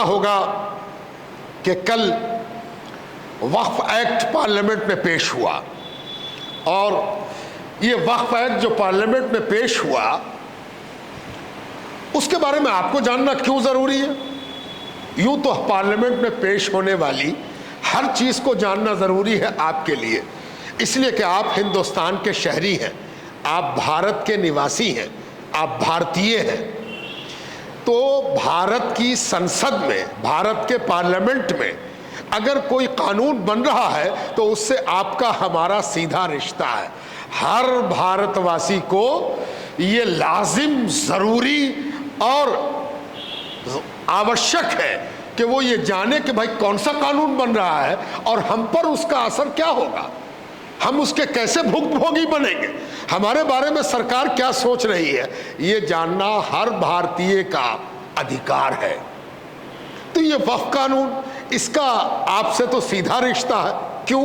ہوگا کہ کل وقف ایکٹ پارلیمنٹ میں پیش ہوا، اور یہ وقف ایکٹ جو پارلیمنٹ میں پیش ہوا اس کے بارے میں آپ کو جاننا کیوں ضروری ہے؟ یوں تو پارلیمنٹ میں پیش ہونے والی ہر چیز کو جاننا ضروری ہے آپ کے لیے، اس لیے کہ آپ ہندوستان کے شہری ہیں، آپ بھارت کے نواسی ہیں، آپ بھارتیہ ہیں۔ تو بھارت کی سنسد میں، بھارت کے پارلیمنٹ میں اگر کوئی قانون بن رہا ہے تو اس سے آپ کا ہمارا سیدھا رشتہ ہے۔ ہر بھارت واسی کو یہ لازم، ضروری اور آوشک ہے کہ وہ یہ جانے کہ بھائی کون سا قانون بن رہا ہے اور ہم پر اس کا اثر کیا ہوگا، ہم اس کے کیسے بھگت بھوگی بنیں گے، ہمارے بارے میں سرکار کیا سوچ رہی ہے، یہ جاننا ہر بھارتیہ کا ادھیکار ہے۔ تو یہ وقف قانون، اس کا آپ سے تو سیدھا رشتہ ہے۔ کیوں؟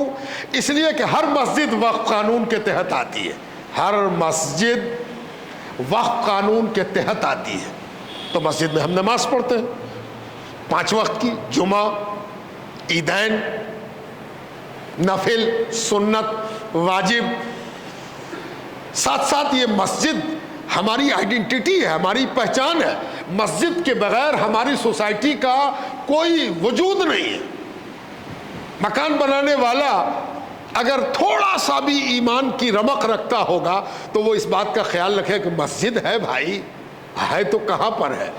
اس لیے کہ ہر مسجد وقف قانون کے تحت آتی ہے، ہر مسجد وقف قانون کے تحت آتی ہے۔ تو مسجد میں ہم نماز پڑھتے ہیں 5 وقت کی، جمعہ، عیدین، نفل، سنت، واجب، ساتھ ساتھ یہ مسجد ہماری آئیڈینٹی ہے، ہماری پہچان ہے۔ مسجد کے بغیر ہماری سوسائٹی کا کوئی وجود نہیں ہے۔ مکان بنانے والا اگر تھوڑا سا بھی ایمان کی رمق رکھتا ہوگا تو وہ اس بات کا خیال رکھے کہ مسجد ہے، بھائی ہے تو کہاں پر ہے۔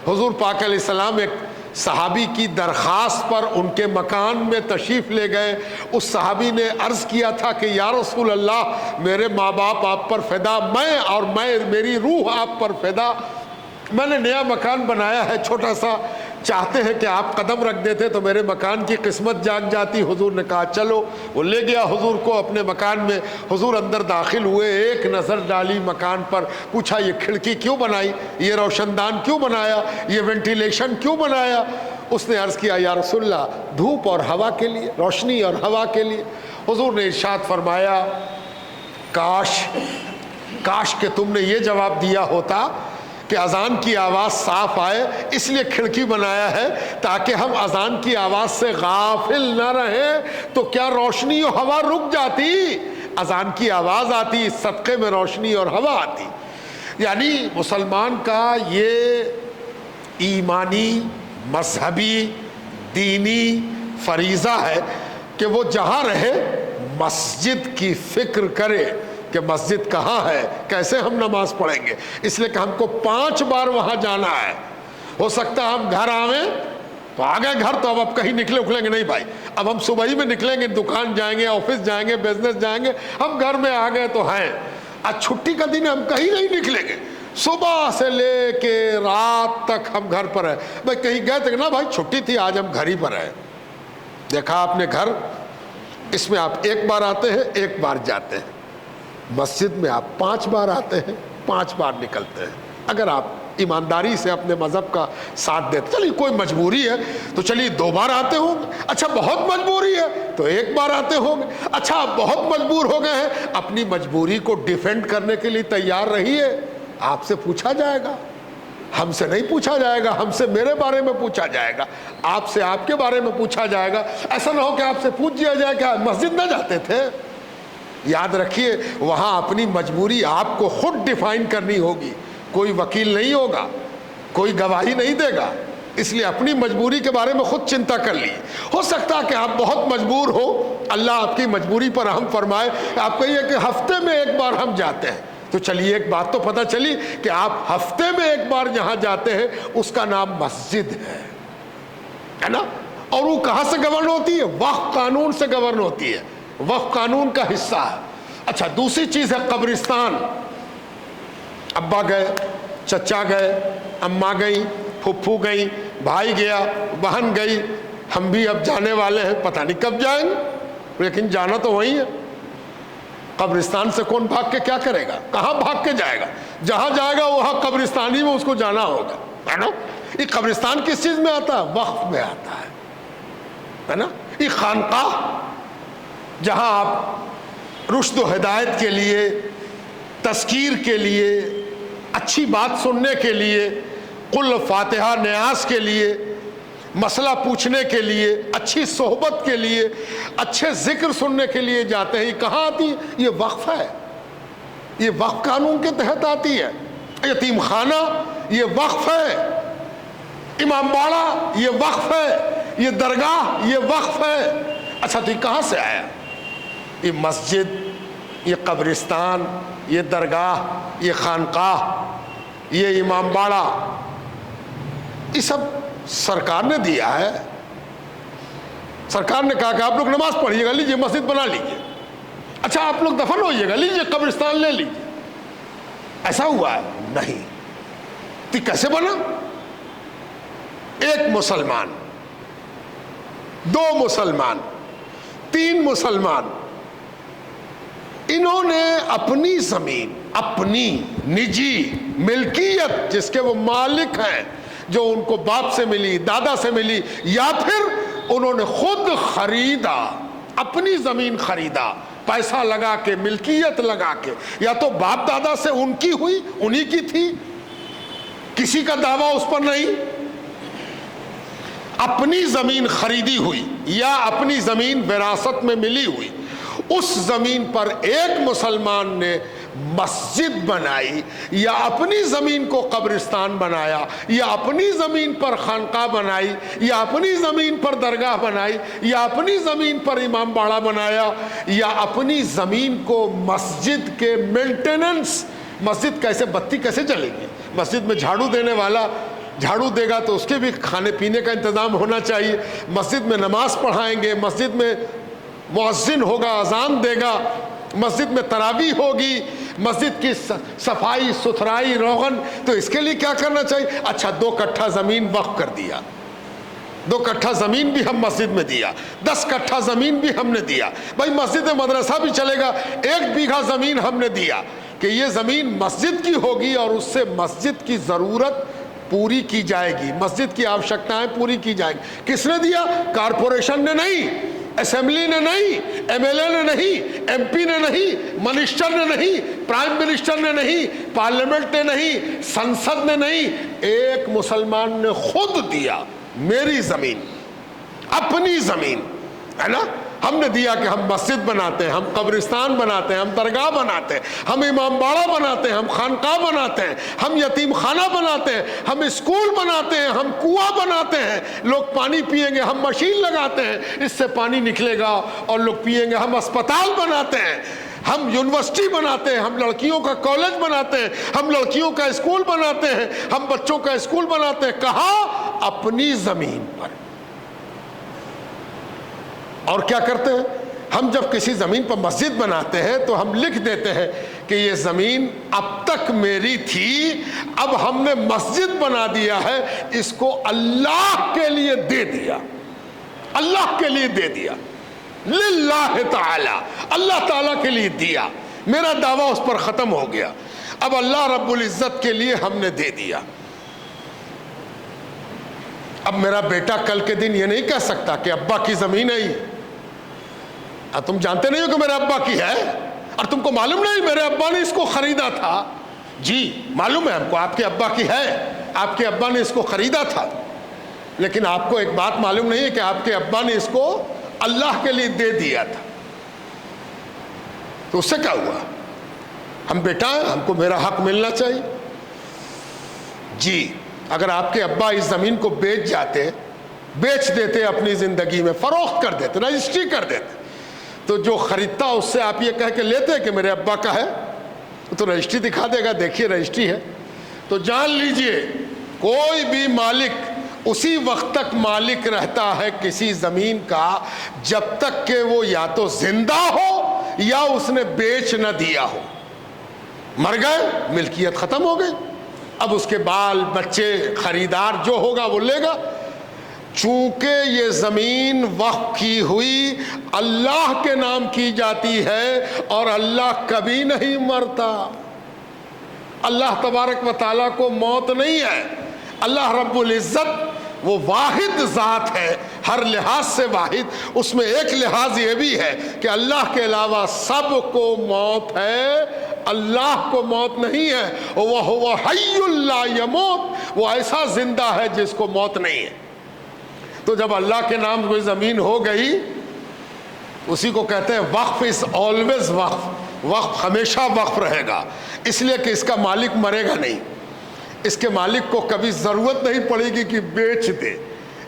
حضور پاک علیہ السلام ایک صحابی کی درخواست پر ان کے مکان میں تشریف لے گئے۔ اس صحابی نے عرض کیا تھا کہ یا رسول اللہ، میرے ماں باپ آپ پر فدا، میں میری روح آپ پر فدا، میں نے نیا مکان بنایا ہے چھوٹا سا، چاہتے ہیں کہ آپ قدم رکھ دیتے تو میرے مکان کی قسمت جاگ جاتی۔ حضور نے کہا چلو، وہ لے گیا حضور کو اپنے مکان میں۔ حضور اندر داخل ہوئے، ایک نظر ڈالی مکان پر، پوچھا یہ کھڑکی کیوں بنائی، یہ روشن دان کیوں بنایا، یہ وینٹیلیشن کیوں بنایا؟ اس نے عرض کیا یا رسول اللہ، دھوپ اور ہوا کے لیے، روشنی اور ہوا کے لیے۔ حضور نے ارشاد فرمایا کاش کہ تم نے یہ جواب دیا ہوتا کہ اذان کی آواز صاف آئے، اس لیے کھڑکی بنایا ہے تاکہ ہم اذان کی آواز سے غافل نہ رہیں، تو کیا روشنی اور ہوا رک جاتی؟ اذان کی آواز آتی، صدقے میں روشنی اور ہوا آتی۔ یعنی مسلمان کا یہ ایمانی، مذہبی، دینی فریضہ ہے کہ وہ جہاں رہے مسجد کی فکر کرے کہ مسجد کہاں ہے، کیسے ہم نماز پڑھیں گے۔ اس لیے کہ ہم کو 5 بار وہاں جانا ہے۔ ہو سکتا ہے ہم گھر آویں تو آگئے گھر تو اب کہیں نکلے اکھلیں گے نہیں بھائی، اب ہم صبح ہی میں نکلیں گے، دکان جائیں گے، آفس جائیں گے، بزنس جائیں گے، ہم گھر میں آ گئے تو ہیں۔ آج چھٹی کا دن ہم کہیں نہیں نکلیں گے، صبح سے لے کے رات تک ہم گھر پر ہیں۔ بھائی کہیں گئے تھے نا، بھائی چھٹی تھی آج ہم گھر ہی پر ہیں۔ دیکھا آپ نے گھر، اس میں آپ 1 بار آتے ہیں، 1 بار جاتے ہیں۔ مسجد میں آپ 5 بار آتے ہیں، 5 بار نکلتے ہیں۔ اگر آپ ایمانداری سے اپنے مذہب کا ساتھ دیتے، چلیے کوئی مجبوری ہے تو چلیے 2 بار آتے ہوں گے، اچھا بہت مجبوری ہے تو 1 بار آتے ہوں گے، اچھا آپ بہت مجبور ہو گئے ہیں، اپنی مجبوری کو ڈیفینڈ کرنے کے لیے تیار رہیے، آپ سے پوچھا جائے گا، ہم سے نہیں پوچھا جائے گا، ہم سے میرے بارے میں پوچھا جائے گا، آپ سے آپ کے بارے میں پوچھا جائے گا۔ ایسا نہ ہو کہ آپ سے پوچھ دیا جائے کہ مسجد نہ جاتے تھے۔ یاد رکھیے وہاں اپنی مجبوری آپ کو خود ڈیفائن کرنی ہوگی، کوئی وکیل نہیں ہوگا، کوئی گواہی نہیں دے گا، اس لیے اپنی مجبوری کے بارے میں خود چنتا کر لیے۔ ہو سکتا ہے کہ آپ بہت مجبور ہو، اللہ آپ کی مجبوری پر رحم فرمائے، آپ کہیے کہ ہفتے میں 1 بار ہم جاتے ہیں، تو چلیے ایک بات تو پتہ چلی کہ آپ ہفتے میں 1 بار جہاں جاتے ہیں اس کا نام مسجد ہے نا، اور وہ کہاں سے گورن ہوتی ہے؟ وقف قانون سے گورن ہوتی ہے، وقف قانون کا حصہ ہے۔ اچھا دوسری چیز ہے قبرستان۔ ابا گئے، چچا گئے، اماں گئی، پھپھو گئی، بھائی گیا، بہن گئی، ہم بھی اب جانے والے ہیں، پتہ نہیں کب جائیں گے، لیکن جانا تو وہی ہے۔ قبرستان سے کون بھاگ کے کیا کرے گا، کہاں بھاگ کے جائے گا؟ جہاں جائے گا وہاں قبرستانی میں اس کو جانا ہوگا، ہے نا۔ یہ قبرستان کس چیز میں آتا ہے؟ وقف میں آتا ہے نا۔ یہ خانقاہ جہاں آپ رشد و ہدایت کے لیے، تذکیر کے لیے، اچھی بات سننے کے لیے، قل فاتحہ نیاز کے لیے، مسئلہ پوچھنے کے لیے، اچھی صحبت کے لیے، اچھے ذکر سننے کے لیے جاتے ہیں. یہ کہاں آتی ہے؟ یہ وقف ہے، یہ وقف قانون کے تحت آتی ہے. یتیم خانہ یہ وقف ہے، امام باڑہ یہ وقف ہے، یہ درگاہ یہ وقف ہے. اچھا تو یہ کہاں سے آیا؟ یہ مسجد، یہ قبرستان، یہ درگاہ، یہ خانقاہ، یہ امام باڑہ، یہ سب سرکار نے دیا ہے. سرکار نے کہا کہ آپ لوگ نماز پڑھیے گا، لیجیے مسجد بنا لیجیے. اچھا آپ لوگ دفن ہوئیے گا، لیجیے قبرستان لے لیجیے. ایسا ہوا ہے؟ نہیں. تو کیسے بنا؟ ایک مسلمان، دو مسلمان، تین مسلمان، انہوں نے اپنی زمین، اپنی نجی ملکیت جس کے وہ مالک ہیں، جو ان کو باپ سے ملی، دادا سے ملی، یا پھر انہوں نے خود خریدا، اپنی زمین خریدا پیسہ لگا کے، ملکیت لگا کے، یا تو باپ دادا سے ان کی ہوئی، انہی کی تھی، کسی کا دعویٰ اس پر نہیں. اپنی زمین خریدی ہوئی یا اپنی زمین وراثت میں ملی ہوئی، اس زمین پر ایک مسلمان نے مسجد بنائی، یا اپنی زمین کو قبرستان بنایا، یا اپنی زمین پر خانقاہ بنائی، یا اپنی زمین پر درگاہ بنائی، یا اپنی زمین پر امام باڑہ بنایا، یا اپنی زمین کو مسجد کے مینٹیننس، مسجد کیسے، بتی کیسے جلے گی؟ مسجد میں جھاڑو دینے والا جھاڑو دے گا تو اس کے بھی کھانے پینے کا انتظام ہونا چاہیے. مسجد میں نماز پڑھائیں گے، مسجد میں مؤذن ہوگا، اذان دے گا، مسجد میں تراویح ہوگی، مسجد کی صفائی ستھرائی روغن، تو اس کے لیے کیا کرنا چاہیے؟ اچھا 2 کٹھا زمین وقف کر دیا، 2 کٹھا زمین بھی ہم مسجد میں دیا، 10 کٹھا زمین بھی ہم نے دیا. بھائی مسجد مدرسہ بھی چلے گا، 1 بیگھا زمین ہم نے دیا کہ یہ زمین مسجد کی ہوگی اور اس سے مسجد کی ضرورت پوری کی جائے گی، مسجد کی آوشکتائیں پوری کی جائیں گی. کس نے دیا؟ کارپوریشن نے نہیں، اسمبلی نے نہیں، ایم ایل اے نے نہیں، ایم پی نے نہیں، منسٹر نے نہیں، پرائم منسٹر نے نہیں، پارلیمنٹ نے نہیں، سنسد نے نہیں، ایک مسلمان نے خود دیا. میری زمین، اپنی زمین ہے نا، ہم نے دیا کہ ہم مسجد بناتے ہیں، ہم قبرستان بناتے ہیں، ہم درگاہ بناتے ہیں، ہم امام باڑہ بناتے ہیں، ہم خانقاہ بناتے ہیں، ہم یتیم خانہ بناتے ہیں، ہم اسکول بناتے ہیں، ہم کنواں بناتے ہیں، لوگ پانی پیئیں گے، ہم مشین لگاتے ہیں، اس سے پانی نکلے گا اور لوگ پیئیں گے، ہم اسپتال بناتے ہیں، ہم یونیورسٹی بناتے ہیں، ہم لڑکیوں کا کالج بناتے ہیں، ہم لڑکیوں کا اسکول بناتے ہیں، ہم بچوں کا اسکول بناتے ہیں. کہاں؟ اپنی زمین پر. اور کیا کرتے ہیں ہم؟ جب کسی زمین پر مسجد بناتے ہیں تو ہم لکھ دیتے ہیں کہ یہ زمین اب تک میری تھی، اب ہم نے مسجد بنا دیا ہے، اس کو اللہ کے لیے دے دیا، اللہ کے لیے دے دیا، للہ تعالی، اللہ تعالیٰ کے لیے دیا. میرا دعویٰ اس پر ختم ہو گیا، اب اللہ رب العزت کے لیے ہم نے دے دیا. اب میرا بیٹا کل کے دن یہ نہیں کہہ سکتا کہ ابا کی زمین ہے یہ، تم جانتے نہیں ہو کہ میرے ابا کی ہے، اور تم کو معلوم نہیں میرے ابا نے اس کو خریدا تھا. جی معلوم ہے ہم کو آپ کے ابا کی ہے، آپ کے ابا نے اس کو خریدا تھا، لیکن آپ کو ایک بات معلوم نہیں ہے کہ آپ کے ابا نے اس کو اللہ کے لیے دے دیا تھا. تو اس سے کیا ہوا؟ ہم بیٹا ہیں، ہم کو میرا حق ملنا چاہیے. جی اگر آپ کے ابا اس زمین کو بیچ دیتے اپنی زندگی میں، فروخت کر دیتے، رجسٹری کر دیتے، تو جو خریدتا اس سے آپ یہ کہہ کے لیتے کہ میرے ابا کا ہے، تو رجسٹری دکھا دے گا، دیکھیے رجسٹری ہے. تو جان لیجئے کوئی بھی مالک اسی وقت تک مالک رہتا ہے کسی زمین کا جب تک کہ وہ یا تو زندہ ہو یا اس نے بیچ نہ دیا ہو. مر گئے، ملکیت ختم ہو گئی، اب اس کے بال بچے خریدار جو ہوگا وہ لے گا. چونکہ یہ زمین وقف کی ہوئی اللہ کے نام کی جاتی ہے اور اللہ کبھی نہیں مرتا. اللہ تبارک و تعالیٰ کو موت نہیں ہے. اللہ رب العزت وہ واحد ذات ہے، ہر لحاظ سے واحد. اس میں ایک لحاظ یہ بھی ہے کہ اللہ کے علاوہ سب کو موت ہے، اللہ کو موت نہیں ہے. وَهُوَ حَيٌّ لَا يَمُوتُ، وہ ایسا زندہ ہے جس کو موت نہیں ہے. تو جب اللہ کے نام کوئی زمین ہو گئی، اسی کو کہتے ہیں وقف از آلویز وقف، وقف ہمیشہ وقف رہے گا، اس لیے کہ اس کا مالک مرے گا نہیں، اس کے مالک کو کبھی ضرورت نہیں پڑے گی کہ بیچ دے،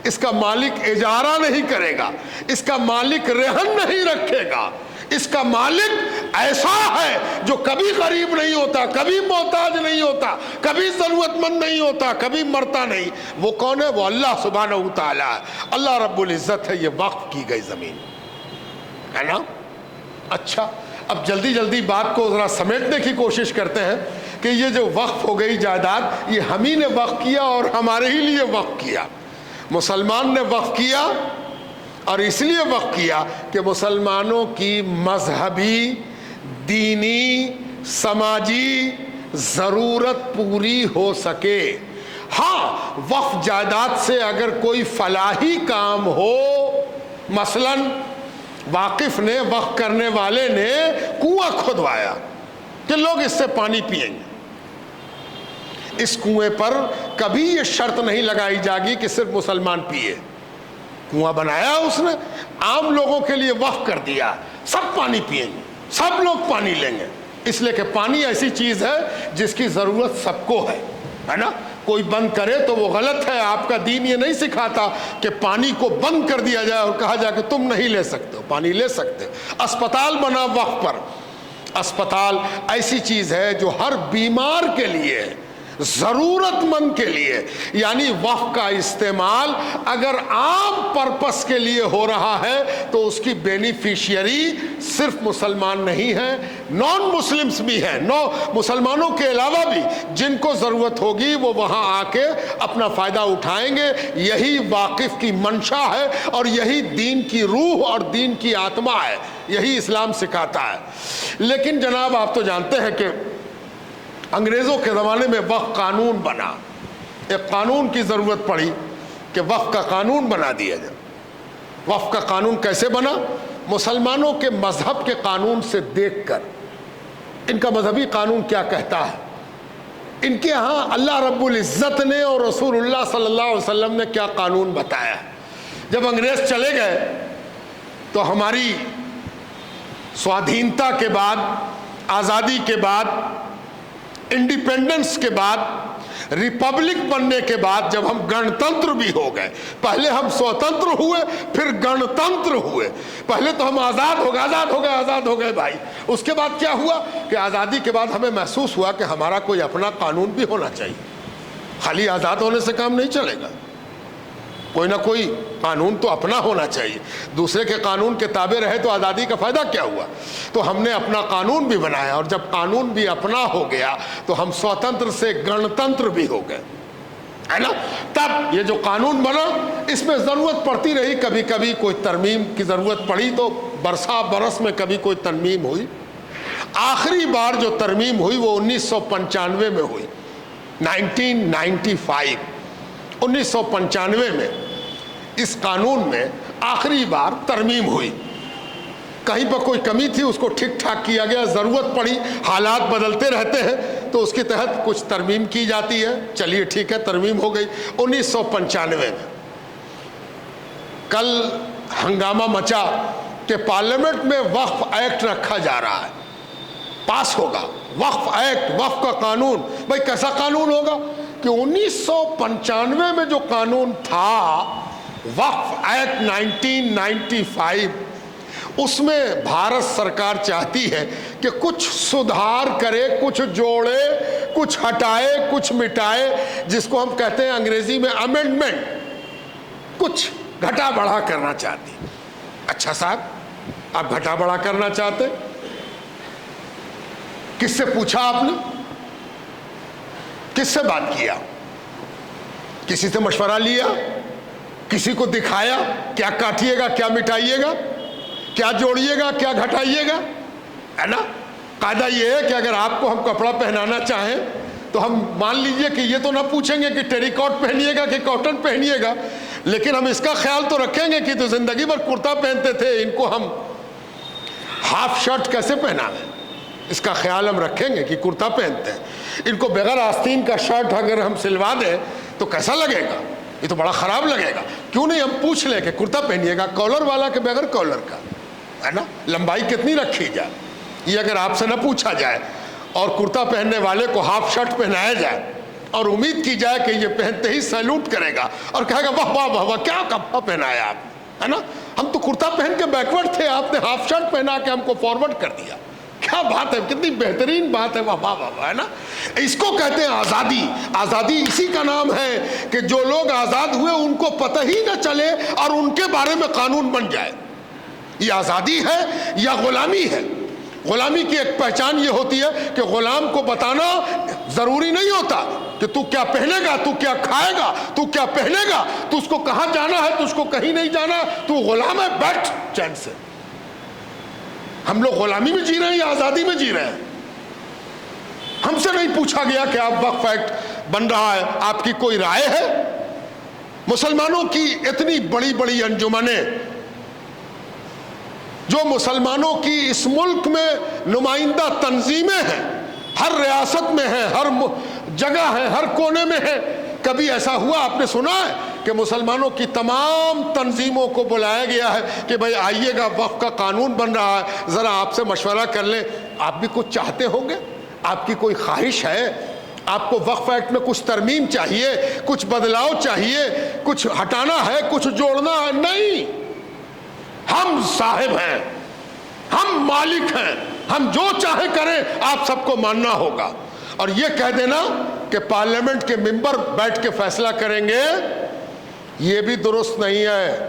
اس کا مالک اجارہ نہیں کرے گا، اس کا مالک رہن نہیں رکھے گا، اس کا مالک ایسا ہے جو کبھی غریب نہیں ہوتا، کبھی محتاج نہیں ہوتا، کبھی ضرورت مند نہیں ہوتا، کبھی مرتا نہیں۔ وہ کون ہے؟ وہ اللہ سبحانہ وتعالی ہے، اللہ رب العزت ہے۔ یہ وقف کی گئی زمین ہے نا۔ اچھا، اب جلدی جلدی بات کو ذرا سمیٹنے کی کوشش کرتے ہیں کہ یہ جو وقف ہو گئی جائیداد، یہ ہم ہی نے وقف کیا اور ہمارے ہی لیے وقف کیا۔ مسلمان نے وقف کیا، اور اس لیے وقف کیا کہ مسلمانوں کی مذہبی، دینی، سماجی ضرورت پوری ہو سکے۔ ہاں، وقف جائیداد سے اگر کوئی فلاحی کام ہو، مثلاً واقف نے، وقف کرنے والے نے کنواں کھودوایا کہ لوگ اس سے پانی پئیں گے، اس کنویں پر کبھی یہ شرط نہیں لگائی جائے گی کہ صرف مسلمان پیے۔ کنواں بنایا اس نے، عام لوگوں کے لیے وقف کر دیا، سب پانی پئیں گے، سب لوگ پانی لیں گے، اس لیے کہ پانی ایسی چیز ہے جس کی ضرورت سب کو ہے نا۔ کوئی بند کرے تو وہ غلط ہے۔ آپ کا دین یہ نہیں سکھاتا کہ پانی کو بند کر دیا جائے اور کہا جائے کہ تم نہیں لے سکتے ہو، پانی لے سکتے ہو۔ اسپتال بنا وقف پر، اسپتال ایسی چیز ہے جو ہر بیمار کے لیے، ضرورت مند کے لیے، یعنی وقف کا استعمال اگر عام پرپس کے لیے ہو رہا ہے تو اس کی بینیفیشیری صرف مسلمان نہیں ہیں، نان مسلمز بھی ہیں، مسلمانوں کے علاوہ بھی جن کو ضرورت ہوگی وہ وہاں آ کے اپنا فائدہ اٹھائیں گے۔ یہی واقف کی منشا ہے اور یہی دین کی روح اور دین کی آتما ہے، یہی اسلام سکھاتا ہے۔ لیکن جناب آپ تو جانتے ہیں کہ انگریزوں کے زمانے میں وقف قانون بنا، ایک قانون کی ضرورت پڑی کہ وقف کا قانون بنا دیا جائے۔ وقف کا قانون کیسے بنا؟ مسلمانوں کے مذہب کے قانون سے دیکھ کر، ان کا مذہبی قانون کیا کہتا ہے، ان کے ہاں اللہ رب العزت نے اور رسول اللہ صلی اللہ علیہ وسلم نے کیا قانون بتایا۔ جب انگریز چلے گئے تو ہماری سوادھینتا کے بعد، آزادی کے بعد، انڈیپینڈنس کے بعد، ریپبلک بننے کے بعد جب ہم گنتنتر بھی ہو گئے، پہلے ہم سوتنتر ہوئے پھر گنتنتر ہوئے، پہلے تو ہم آزاد ہو گئے بھائی۔ اس کے بعد کیا ہوا کہ آزادی کے بعد ہمیں محسوس ہوا کہ ہمارا کوئی اپنا قانون بھی ہونا چاہیے، خالی آزاد ہونے سے کام نہیں چلے گا، کوئی نہ کوئی قانون تو اپنا ہونا چاہیے، دوسرے کے قانون کے تابع رہے تو آزادی کا فائدہ کیا ہوا۔ تو ہم نے اپنا قانون بھی بنایا، اور جب قانون بھی اپنا ہو گیا تو ہم سوتنتر سے گنتنتر بھی ہو گئے، ہے نا۔ تب یہ جو قانون بنا، اس میں ضرورت پڑتی رہی، کبھی کبھی کوئی ترمیم کی ضرورت پڑی تو برس میں کبھی کوئی ترمیم ہوئی۔ آخری بار جو ترمیم ہوئی وہ 1995 میں ہوئی، 1995 میں اس قانون میں آخری بار ترمیم ہوئی۔ کہیں پر کوئی کمی تھی، اس کو ٹھیک ٹھاک کیا گیا، ضرورت پڑی، حالات بدلتے رہتے ہیں تو اس کے تحت کچھ ترمیم کی جاتی ہے، چلیے ٹھیک ہے، ترمیم ہو گئی 1995 میں۔ کل ہنگامہ مچا کہ پارلیمنٹ میں وقف ایکٹ رکھا جا رہا ہے، پاس ہوگا وقف ایکٹ، وقف کا قانون۔ بھائی کیسا قانون ہوگا کہ 1995 میں جو قانون تھا، وقف ایکٹ 1995، اس میں بھارت سرکار چاہتی ہے کہ کچھ سدھار کرے، کچھ جوڑے، کچھ ہٹائے، کچھ مٹائے، جس کو ہم کہتے ہیں انگریزی میں امینڈمنٹ، کچھ گھٹا بڑھا کرنا چاہتی۔ اچھا صاحب، آپ گھٹا بڑھا کرنا چاہتے، کس سے پوچھا آپ نے؟ کس سے بات کیا؟ کسی سے مشورہ لیا؟ کسی کو دکھایا کیا کاٹیے گا، کیا مٹائیے گا، کیا جوڑیے گا، کیا گھٹائیے گا، ہے نا۔ قاعدہ یہ ہے کہ اگر آپ کو ہم کپڑا پہنانا چاہیں تو ہم مان لیجئے کہ یہ تو نہ پوچھیں گے کہ ٹیری کوٹ پہنیے گا کہ کاٹن پہنیے گا، لیکن ہم اس کا خیال تو رکھیں گے کہ تو زندگی بھر کرتا پہنتے تھے، ان کو ہم ہاف شرٹ کیسے پہنائیں، اس کا خیال ہم رکھیں گے کہ کرتا پہنتے ہیں، ان کو بغیر آستین کا شرٹ اگر ہم سلوا دیں تو کیسا لگے گا، یہ تو بڑا خراب لگے گا. کیوں نہیں ہم پوچھ لیں کہ کرتا پہنیے گا کالر والا کہ بغیر کالر کا, ہے نا, لمبائی کتنی رکھی جائے, یہ اگر آپ سے نہ پوچھا جائے اور کرتا پہننے والے کو ہاف شرٹ پہنایا جائے اور امید کی جائے کہ یہ پہنتے ہی سیلوٹ کرے گا اور کہے گا واہ واہ واہ واہ کیا کپڑا پہنایا آپ, ہے نا, ہم تو کرتا پہن کے بیکورڈ تھے, آپ نے ہاف شرٹ پہنا کے ہم کو فارورڈ کر دیا, کیا بات ہے, کتنی بہترین بات ہے, واہ واہ واہ, ہے نا. اس کو کہتے ہیں آزادی. آزادی اسی کا نام ہے کہ جو لوگ آزاد ہوئے ان کو پتہ ہی نہ چلے اور ان کے بارے میں قانون بن جائے. یہ آزادی ہے یا غلامی ہے؟ غلامی کی ایک پہچان یہ ہوتی ہے کہ غلام کو بتانا ضروری نہیں ہوتا کہ تو کیا پہنے گا, تو کیا کھائے گا, تو کیا پہنے گا, تو اس کو کہاں جانا ہے, تو اس کو کہیں نہیں جانا, تو غلام ہے, بیٹھ چین سے. ہم لوگ غلامی میں جی رہے ہیں یا آزادی میں جی رہے ہیں؟ ہم سے نہیں پوچھا گیا کہ آپ وقف ایکٹ بن رہا ہے, آپ کی کوئی رائے ہے؟ مسلمانوں کی اتنی بڑی بڑی انجمنیں جو مسلمانوں کی اس ملک میں نمائندہ تنظیمیں ہیں, ہر ریاست میں ہیں, ہر جگہ ہیں, ہر کونے میں ہیں, کبھی ایسا ہوا آپ نے سنا ہے کہ مسلمانوں کی تمام تنظیموں کو بلایا گیا ہے کہ بھائی آئیے گا وقف کا قانون بن رہا ہے, ذرا آپ سے مشورہ کر لیں, آپ بھی کچھ چاہتے ہوں گے, آپ کی کوئی خواہش ہے, آپ کو وقف ایکٹ میں کچھ ترمیم چاہیے, کچھ بدلاؤ چاہیے, کچھ ہٹانا ہے, کچھ جوڑنا ہے؟ نہیں, ہم صاحب ہیں, ہم مالک ہیں, ہم جو چاہے کریں, آپ سب کو ماننا ہوگا. اور یہ کہہ دینا کہ پارلیمنٹ کے ممبر بیٹھ کے فیصلہ کریں گے, یہ بھی درست نہیں ہے.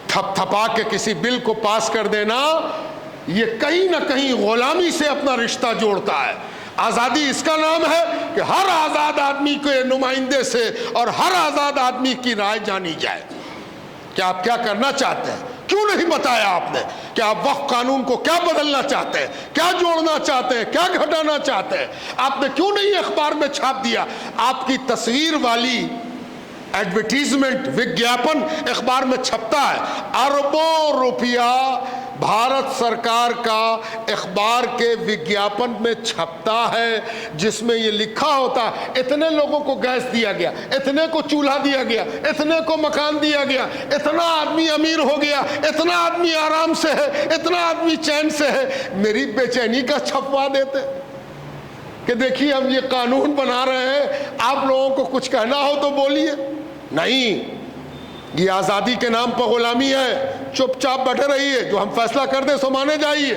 تھپ تھپا کے کسی بل کو پاس کر دینا یہ کہیں نہ کہیں غلامی سے اپنا رشتہ جوڑتا ہے. آزادی اس کا نام ہے کہ ہر آزاد آدمی کے نمائندے سے اور ہر آزاد آدمی کی رائے جانی جائے کہ آپ کیا کرنا چاہتے ہیں. کیوں نہیں بتایا آپ نے کہ آپ وقف قانون کو کیا بدلنا چاہتے ہیں, کیا جوڑنا چاہتے ہیں, کیا گھٹانا چاہتے ہیں؟ آپ نے کیوں نہیں اخبار میں چھاپ دیا؟ آپ کی تصویر والی ایڈورٹیزمنٹ, وگیاپن اخبار میں چھپتا ہے, اربوں روپیہ بھارت سرکار کا اخبار کے وگیاپن میں چھپتا ہے جس میں یہ لکھا ہوتا اتنے لوگوں کو گیس دیا گیا, اتنے کو چولہا دیا گیا, اتنے کو مکان دیا گیا, اتنا آدمی امیر ہو گیا, اتنا آدمی آرام سے ہے, اتنا آدمی چین سے ہے. میری بے چینی کا چھپوا دیتے کہ دیکھیے ہم یہ قانون بنا رہے ہیں, آپ لوگوں کو کچھ کہنا ہو تو بولیے. نہیں, یہ آزادی کے نام پر غلامی ہے. چپ چاپ بیٹھے رہیے, جو ہم فیصلہ کر دیں سو مانے جائیے.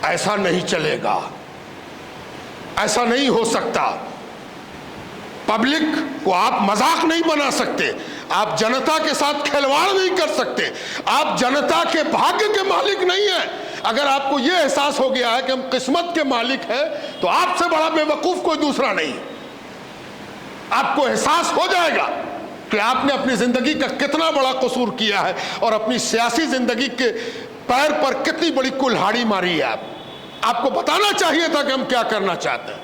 ایسا نہیں چلے گا, ایسا نہیں ہو سکتا. پبلک کو آپ مذاق نہیں بنا سکتے, آپ جنتا کے ساتھ کھلواڑ نہیں کر سکتے, آپ جنتا کے بھاگیہ کے مالک نہیں ہیں. اگر آپ کو یہ احساس ہو گیا ہے کہ ہم قسمت کے مالک ہیں تو آپ سے بڑا بے وقوف کوئی دوسرا نہیں. آپ کو احساس ہو جائے گا کہ آپ نے اپنی زندگی کا کتنا بڑا قصور کیا ہے اور اپنی سیاسی زندگی کے پیر پر کتنی بڑی کلہاڑی ماری ہے. آپ کو بتانا چاہیے تھا کہ ہم کیا کرنا چاہتے ہیں,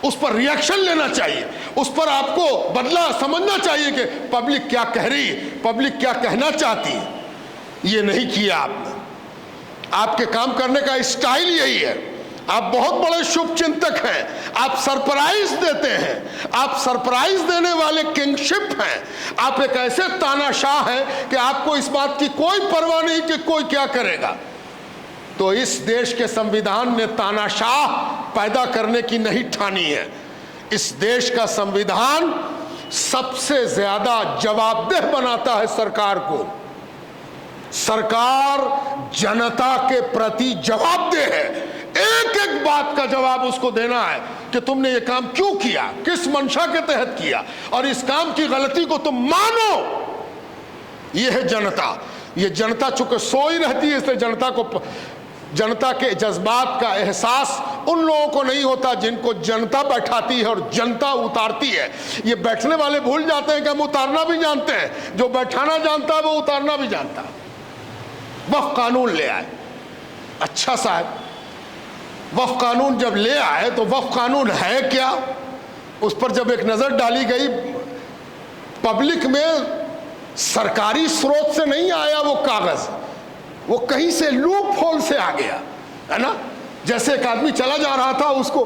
اس پر ری ایکشن لینا چاہیے, اس پر آپ کو بدلا سمجھنا چاہیے کہ پبلک کیا کہہ رہی ہے, پبلک کیا کہنا چاہتی ہے. یہ نہیں کیا آپ نے. آپ کے کام کرنے کا اسٹائل یہی ہے. آپ بہت بڑے شبھ چنتک ہیں, آپ سرپرائز دیتے ہیں, آپ سرپرائز دینے والے کنگ شپ ہیں. آپ ایک ایسے تانا شاہ ہیں کہ آپ کو اس بات کی کوئی پرواہ نہیں کہ کوئی کیا کرے گا. تو اس دیش کے سمویدھان نے تانا شاہ پیدا کرنے کی نہیں ٹھانی ہے. اس دیش کا سمویدھان سب سے زیادہ جواب دہ بناتا ہے سرکار کو. سرکار جنتا کے پرتی جواب دہ ہے. ایک ایک بات کا جواب اس کو دینا ہے کہ تم نے یہ کام کیوں کیا, کس منشا کے تحت کیا, اور اس کام کی غلطی کو تم مانو. یہ ہے جنتا. یہ جنتا چونکہ سوئی رہتی ہے, اس لیے جنتا کے جذبات کا احساس ان لوگوں کو نہیں ہوتا جن کو جنتا بیٹھاتی ہے اور جنتا اتارتی ہے. یہ بیٹھنے والے بھول جاتے ہیں کہ ہم اتارنا بھی جانتے ہیں. جو بیٹھانا جانتا ہے وہ اتارنا بھی جانتا ہے. وقف قانون لے آئے, اچھا صاحب, وقف قانون جب لے آئے تو وقف قانون ہے کیا, اس پر جب ایک نظر ڈالی گئی, پبلک میں سرکاری سروت سے نہیں آیا وہ کاغذ, وہ کہیں سے لوپ ہول سے آ گیا, ہے نا. جیسے ایک آدمی چلا جا رہا تھا, اس کو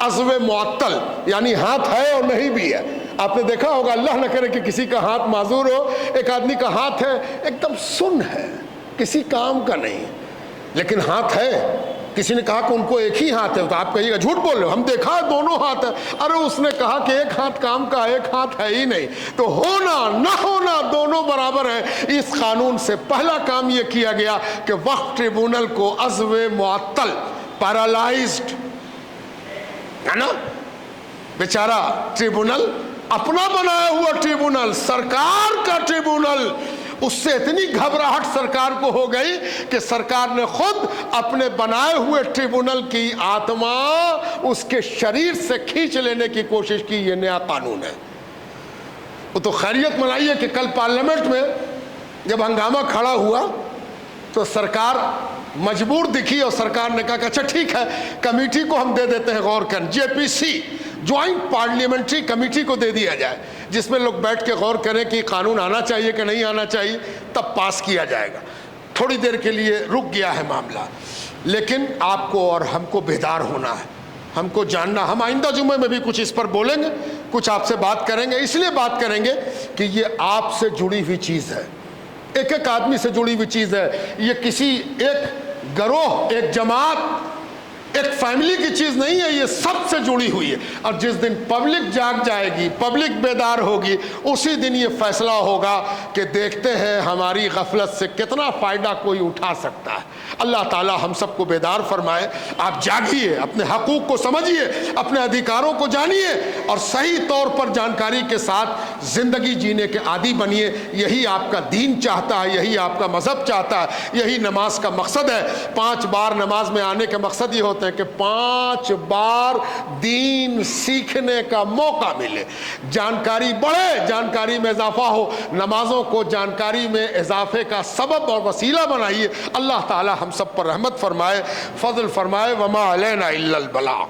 عزو معطل یعنی ہاتھ ہے اور نہیں بھی ہے. آپ نے دیکھا ہوگا, اللہ نہ کرے کہ کسی کا ہاتھ معذور ہو, ایک آدمی کا ہاتھ ہے ایک دم سن ہے, کسی کام کا نہیں, لیکن ہاتھ ہے. کسی نے کہا کہ ان کو ایک ہی ہاتھ ہے, تو آپ کہیے گا جھوٹ بول رہے ہو, ہم دیکھا ہے دونوں ہاتھ ہیں. ارے اس نے کہا کہ ایک ہاتھ کام کا ایک ہاتھ ہے ہی نہیں. تو ہونا نہ ہونا دونوں برابر ہے. اس قانون سے پہلا کام یہ کیا گیا کہ وقف ٹریبونل کو عزو معطل, پیرالائزڈ ہے نا, بیچارہ ٹریبونل اپنا بنایا ہوا ٹریبونل, سرکار کا ٹریبونل, اس سے اتنی گھبراہٹ سرکار کو ہو گئی کہ سرکار نے خود اپنے بنائے ہوئے ٹریبونل کی آتما اس کے شریر سے کھینچ لینے کی کوشش کی. یہ نیا قانون ہے. وہ تو خیریت منائیے کہ کل پارلیمنٹ میں جب ہنگامہ کھڑا ہوا تو سرکار مجبور دکھی اور سرکار نے کہا کہ اچھا ٹھیک ہے, کمیٹی کو ہم دے دیتے ہیں غور کریں, JPC جوائنٹ پارلیمنٹری کمیٹی کو دے دیا جائے, جس میں لوگ بیٹھ کے غور کریں کہ قانون آنا چاہیے کہ نہیں آنا چاہیے, تب پاس کیا جائے گا. تھوڑی دیر کے لیے رک گیا ہے معاملہ, لیکن آپ کو اور ہم کو بیدار ہونا ہے, ہم کو جاننا. ہم آئندہ جمعے میں بھی کچھ اس پر بولیں گے, کچھ آپ سے بات کریں گے. اس لیے بات کریں گے کہ یہ آپ سے جڑی ہوئی چیز ہے, ایک ایک آدمی سے جڑی ہوئی چیز ہے. یہ کسی ایک گروہ, ایک جماعت, ایک فیملی کی چیز نہیں ہے, یہ سب سے جڑی ہوئی ہے. اور جس دن پبلک جاگ جائے گی, پبلک بیدار ہوگی, اسی دن یہ فیصلہ ہوگا کہ دیکھتے ہیں ہماری غفلت سے کتنا فائدہ کوئی اٹھا سکتا ہے. اللہ تعالی ہم سب کو بیدار فرمائے. آپ جاگیے, اپنے حقوق کو سمجھیے, اپنے ادھیکاروں کو جانیے اور صحیح طور پر جانکاری کے ساتھ زندگی جینے کے عادی بنیے. یہی آپ کا دین چاہتا ہے, یہی آپ کا مذہب چاہتا ہے, یہی نماز کا مقصد ہے. 5 بار نماز میں آنے کے مقصد یہ ہوتا ہے کہ 5 بار دین سیکھنے کا موقع ملے, جانکاری بڑھے, جانکاری میں اضافہ ہو. نمازوں کو جانکاری میں اضافے کا سبب اور وسیلہ بنائیے. اللہ تعالی ہم سب پر رحمت فرمائے, فضل فرمائے. وما علینا الا البلاغ.